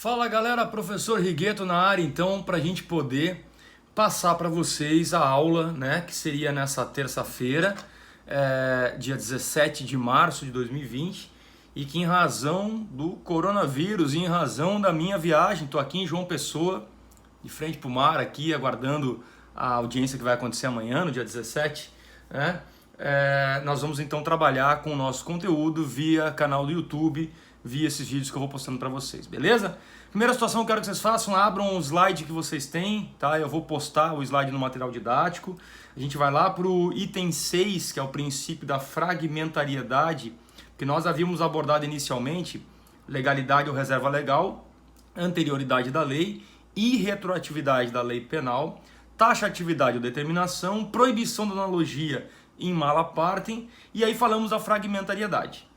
Fala galera, professor Rigueto na área então, para a gente poder passar para vocês a aula, né, que seria nessa terça-feira, dia 17 de março de 2020, e que em razão do coronavírus, em razão da minha viagem, estou aqui em João Pessoa, de frente para o mar aqui, aguardando a audiência que vai acontecer amanhã, no dia 17, né, nós vamos então trabalhar com o nosso conteúdo via canal do YouTube, via esses vídeos que eu vou postando para vocês, beleza? Primeira situação, eu quero que vocês façam, abram o slide que vocês têm, tá? Eu vou postar o slide no material didático. A gente vai lá para o item 6, que é o princípio da fragmentariedade, que nós havíamos abordado inicialmente, legalidade ou reserva legal, anterioridade da lei e retroatividade da lei penal, taxatividade ou determinação, proibição da analogia em mala partem, e aí falamos da fragmentariedade.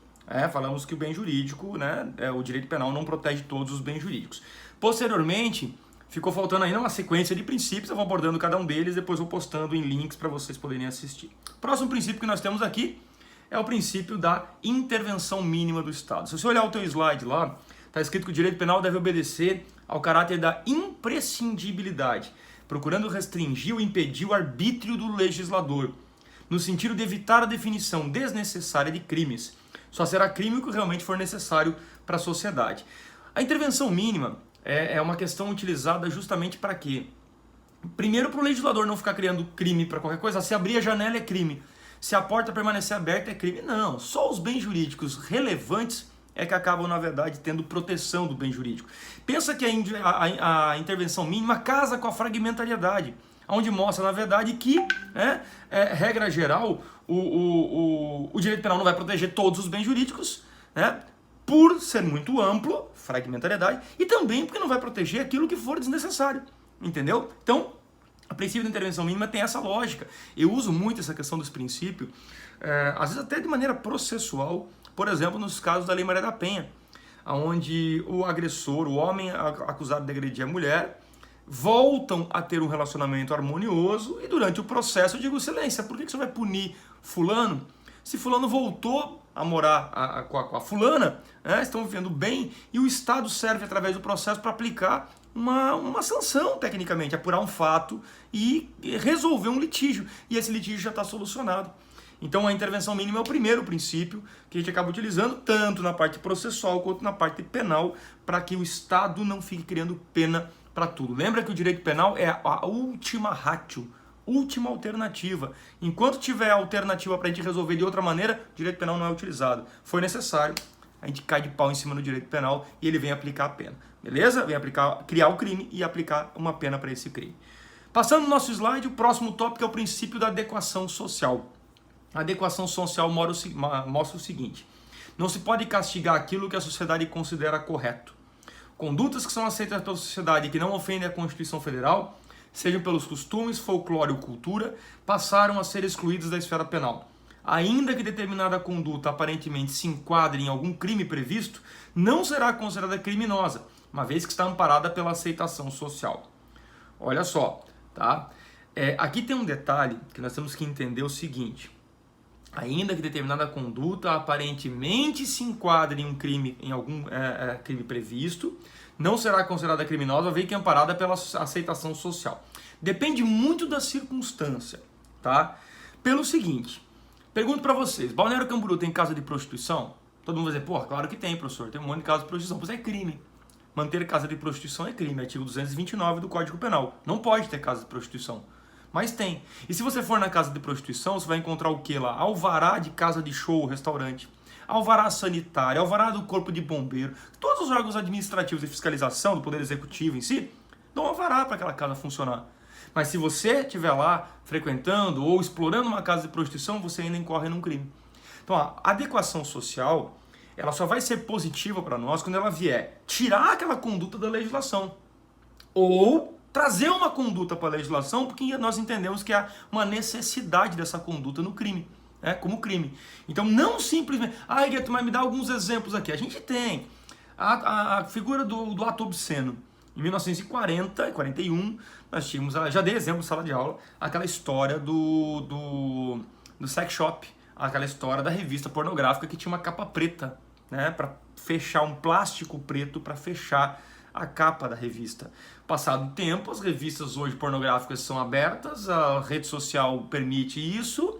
Falamos que o bem jurídico, né, o direito penal não protege todos os bens jurídicos. Posteriormente, ficou faltando ainda uma sequência de princípios, eu vou abordando cada um deles, depois vou postando em links para vocês poderem assistir. Próximo princípio que nós temos aqui é o princípio da intervenção mínima do Estado. Se você olhar o teu slide lá, está escrito que o direito penal deve obedecer ao caráter da imprescindibilidade, procurando restringir ou impedir o arbítrio do legislador, no sentido de evitar a definição desnecessária de crimes. Só será crime o que realmente for necessário para a sociedade. A intervenção mínima é uma questão utilizada justamente para quê? Primeiro, para o legislador não ficar criando crime para qualquer coisa. Se abrir a janela é crime. Se a porta permanecer aberta é crime. Não, só os bens jurídicos relevantes é que acabam, na verdade, tendo proteção do bem jurídico. Pensa que a intervenção mínima casa com a fragmentariedade, onde mostra, na verdade, que, regra geral, o direito penal não vai proteger todos os bens jurídicos, né, por ser muito amplo, fragmentariedade, e também porque não vai proteger aquilo que for desnecessário, entendeu? Então, a princípio da intervenção mínima tem essa lógica. Eu uso muito essa questão dos princípios, às vezes até de maneira processual, por exemplo, nos casos da Lei Maria da Penha, onde o agressor, o homem acusado de agredir a mulher, voltam a ter um relacionamento harmonioso e durante o processo eu digo, silêncio, por que você vai punir fulano? Se fulano voltou a morar com a fulana, estão vivendo bem e o Estado serve através do processo para aplicar uma sanção, tecnicamente, apurar um fato e resolver um litígio. E esse litígio já está solucionado. Então a intervenção mínima é o primeiro princípio que a gente acaba utilizando tanto na parte processual quanto na parte penal para que o Estado não fique criando pena para tudo. Lembra que o direito penal é a última ratio, última alternativa. Enquanto tiver alternativa para a gente resolver de outra maneira, o direito penal não é utilizado. Foi necessário, a gente cai de pau em cima do direito penal e ele vem aplicar a pena. Beleza? Vem criar o crime e aplicar uma pena para esse crime. Passando no nosso slide, o próximo tópico é o princípio da adequação social. A adequação social mostra o seguinte: não se pode castigar aquilo que a sociedade considera correto. Condutas que são aceitas pela sociedade e que não ofendem a Constituição Federal, sejam pelos costumes, folclore ou cultura, passaram a ser excluídas da esfera penal. Ainda que determinada conduta aparentemente se enquadre em algum crime previsto, não será considerada criminosa, uma vez que está amparada pela aceitação social. Olha só, tá? Aqui tem um detalhe que nós temos que entender o seguinte: ainda que determinada conduta aparentemente se enquadre em um crime, em algum crime previsto, não será considerada criminosa, vez que é amparada pela aceitação social. Depende muito da circunstância, tá? Pelo seguinte, pergunto para vocês, Balneário Camboriú tem casa de prostituição? Todo mundo vai dizer, porra, claro que tem, professor, tem um monte de casa de prostituição. Pois é crime. Manter casa de prostituição é crime, artigo 229 do Código Penal. Não pode ter casa de prostituição. Mas tem. E se você for na casa de prostituição, você vai encontrar o que lá? Alvará de casa de show, restaurante. Alvará sanitário, alvará do corpo de bombeiro. Todos os órgãos administrativos de fiscalização do Poder Executivo em si dão alvará para aquela casa funcionar. Mas se você estiver lá frequentando ou explorando uma casa de prostituição, você ainda incorre num crime. Então a adequação social, ela só vai ser positiva para nós quando ela vier tirar aquela conduta da legislação. Ou trazer uma conduta para a legislação, porque nós entendemos que há uma necessidade dessa conduta no crime, como crime. Então não simplesmente, Gueto, mas me dá alguns exemplos aqui. A gente tem a figura do ato obsceno. Em 1940 e 41, nós tínhamos, já dei exemplo em sala de aula, aquela história do sex shop, aquela história da revista pornográfica que tinha uma capa preta, para fechar um plástico preto, para fechar a capa da revista. Passado o tempo, as revistas hoje pornográficas são abertas, a rede social permite isso,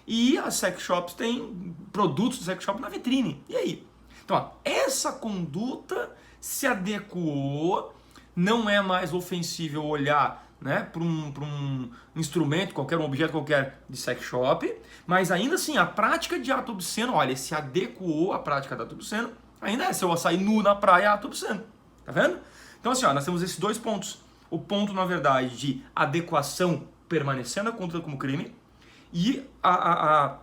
e as sex shops têm produtos de sex shop na vitrine. E aí? Então, ó, essa conduta se adequou, não é mais ofensível olhar, né, para um instrumento qualquer, um objeto qualquer de sex shop, mas ainda assim a prática de ato obsceno, olha, se adequou à prática de ato obsceno, ainda é, se eu sair nu na praia, é ato obsceno, tá vendo? Então assim, ó, nós temos esses dois pontos, o ponto na verdade de adequação permanecendo a conduta como crime e a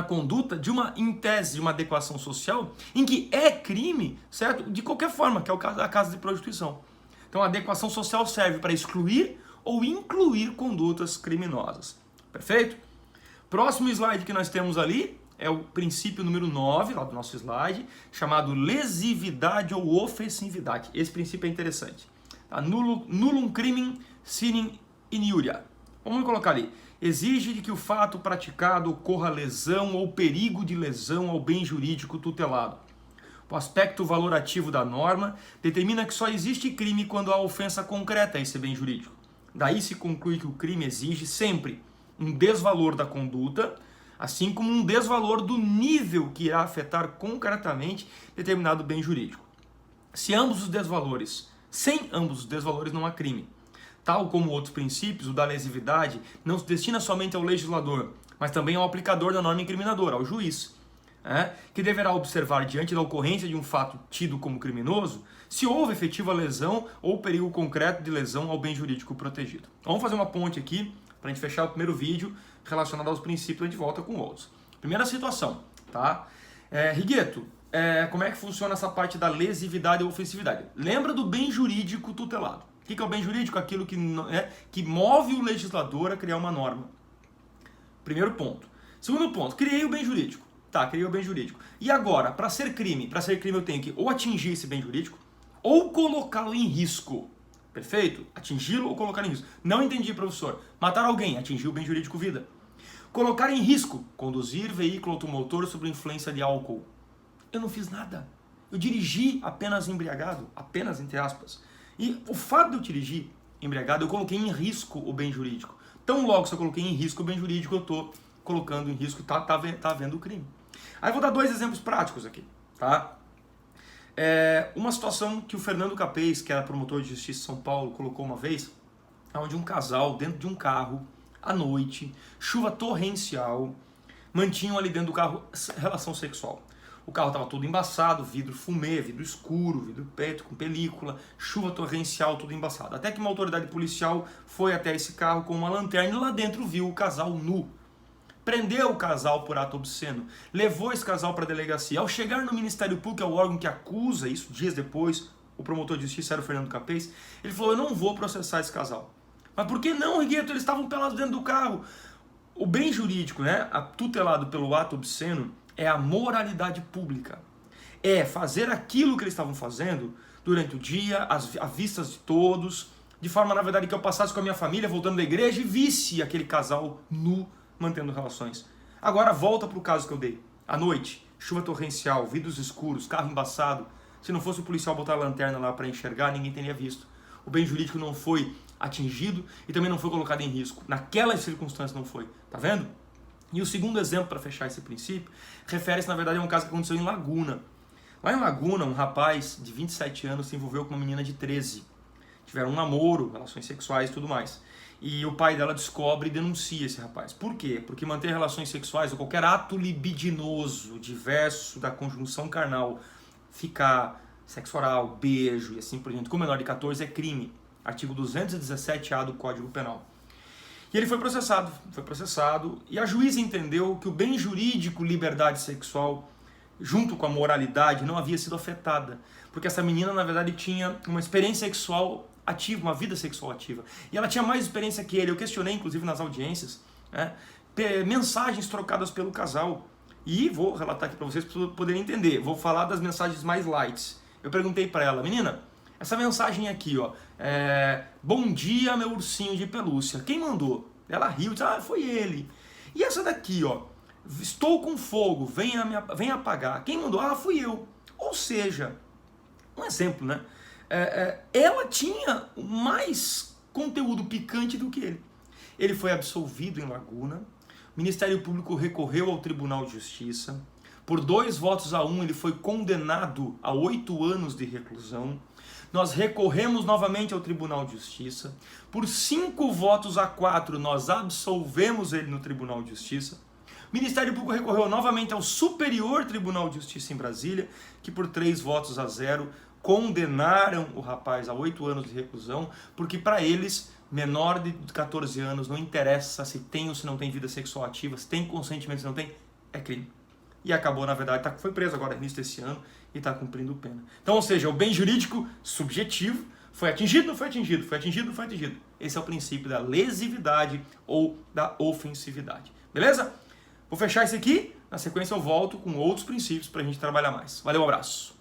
conduta de uma, em tese, de uma adequação social em que é crime, certo? De qualquer forma, que é o caso da casa de prostituição. Então a adequação social serve para excluir ou incluir condutas criminosas. Perfeito? Próximo slide que nós temos ali é o princípio número 9, lá do nosso slide, chamado lesividade ou ofensividade. Esse princípio é interessante. Tá? Nullum crimen sine iniuria. Vamos colocar ali. Exige de que o fato praticado ocorra lesão ou perigo de lesão ao bem jurídico tutelado. O aspecto valorativo da norma determina que só existe crime quando há ofensa concreta a esse bem jurídico. Daí se conclui que o crime exige sempre um desvalor da conduta, assim como um desvalor do nível que irá afetar concretamente determinado bem jurídico. Sem ambos os desvalores não há crime. Tal como outros princípios, o da lesividade não se destina somente ao legislador, mas também ao aplicador da norma incriminadora, ao juiz, que deverá observar diante da ocorrência de um fato tido como criminoso se houve efetiva lesão ou perigo concreto de lesão ao bem jurídico protegido. Vamos fazer uma ponte aqui para a gente fechar o primeiro vídeo relacionado aos princípios, a gente volta com outros. Primeira situação, tá? Rigueto, como é que funciona essa parte da lesividade ou ofensividade? Lembra do bem jurídico tutelado. O que é o bem jurídico? Aquilo que move o legislador a criar uma norma. Primeiro ponto. Segundo ponto, criei o bem jurídico. Tá, criei o bem jurídico. E agora, para ser crime eu tenho que ou atingir esse bem jurídico ou colocá-lo em risco. Perfeito? Atingi-lo ou colocar em risco. Não entendi, professor. Matar alguém, atingir o bem jurídico vida. Colocar em risco, conduzir veículo automotor sob influência de álcool. Eu não fiz nada. Eu dirigi apenas embriagado, apenas entre aspas. E o fato de eu dirigir embriagado, eu coloquei em risco o bem jurídico. Tão logo se eu coloquei em risco o bem jurídico, eu estou colocando em risco, tá havendo o crime. Aí eu vou dar dois exemplos práticos aqui, tá? Uma situação que o Fernando Capês, que era promotor de justiça de São Paulo, colocou uma vez, onde um casal dentro de um carro, à noite, chuva torrencial, mantinham ali dentro do carro relação sexual. O carro estava todo embaçado, vidro fumê, vidro escuro, vidro preto com película, chuva torrencial, tudo embaçado. Até que uma autoridade policial foi até esse carro com uma lanterna e lá dentro viu o casal nu. Prendeu o casal por ato obsceno, levou esse casal para a delegacia. Ao chegar no Ministério Público, que é o órgão que acusa, isso dias depois, o promotor de justiça era o Fernando Capês, ele falou, eu não vou processar esse casal. Mas por que não, Rigueto? Eles estavam pelados dentro do carro. O bem jurídico, tutelado pelo ato obsceno, é a moralidade pública. É fazer aquilo que eles estavam fazendo durante o dia, à vistas de todos, de forma, na verdade, que eu passasse com a minha família, voltando da igreja, e visse aquele casal nu, mantendo relações. Agora volta para o caso que eu dei. À noite, chuva torrencial, vidros escuros, carro embaçado. Se não fosse o policial botar a lanterna lá para enxergar, ninguém teria visto. O bem jurídico não foi atingido e também não foi colocado em risco. Naquelas circunstâncias não foi. Tá vendo? E o segundo exemplo para fechar esse princípio refere-se, na verdade, a um caso que aconteceu em Laguna. Lá em Laguna, um rapaz de 27 anos se envolveu com uma menina de 13. Tiveram um namoro, relações sexuais e tudo mais. E o pai dela descobre e denuncia esse rapaz. Por quê? Porque manter relações sexuais ou qualquer ato libidinoso, diverso da conjunção carnal, ficar sexo oral, beijo e assim por diante, com menor de 14 é crime. Artigo 217A do Código Penal. E ele foi processado e a juíza entendeu que o bem jurídico liberdade sexual, junto com a moralidade, não havia sido afetada. Porque essa menina, na verdade, tinha uma experiência sexual ativa, uma vida sexual ativa. E ela tinha mais experiência que ele. Eu questionei, inclusive, nas audiências, mensagens trocadas pelo casal. E vou relatar aqui para vocês poderem entender. Vou falar das mensagens mais light. Eu perguntei para ela, menina, essa mensagem aqui, ó, bom dia, meu ursinho de pelúcia. Quem mandou? Ela riu, disse, foi ele. E essa daqui, ó, estou com fogo, venha apagar. Quem mandou? Fui eu. Ou seja, um exemplo, né? ela tinha mais conteúdo picante do que ele. Ele foi absolvido em Laguna, o Ministério Público recorreu ao Tribunal de Justiça, por 2 votos a 1 ele foi condenado a 8 anos de reclusão. Nós recorremos novamente ao Tribunal de Justiça, por 5 votos a 4 nós absolvemos ele no Tribunal de Justiça. O Ministério Público recorreu novamente ao Superior Tribunal de Justiça em Brasília, que por 3 votos a 0 condenaram o rapaz a 8 anos de reclusão, porque para eles, menor de 14 anos, não interessa se tem ou se não tem vida sexual ativa, se tem consentimento, se não tem, é crime. E acabou, na verdade, foi preso agora no início desse ano e está cumprindo pena. Então, ou seja, o bem jurídico subjetivo foi atingido, não foi atingido, foi atingido, não foi atingido. Esse é o princípio da lesividade ou da ofensividade. Beleza? Vou fechar esse aqui, na sequência eu volto com outros princípios para a gente trabalhar mais. Valeu, um abraço!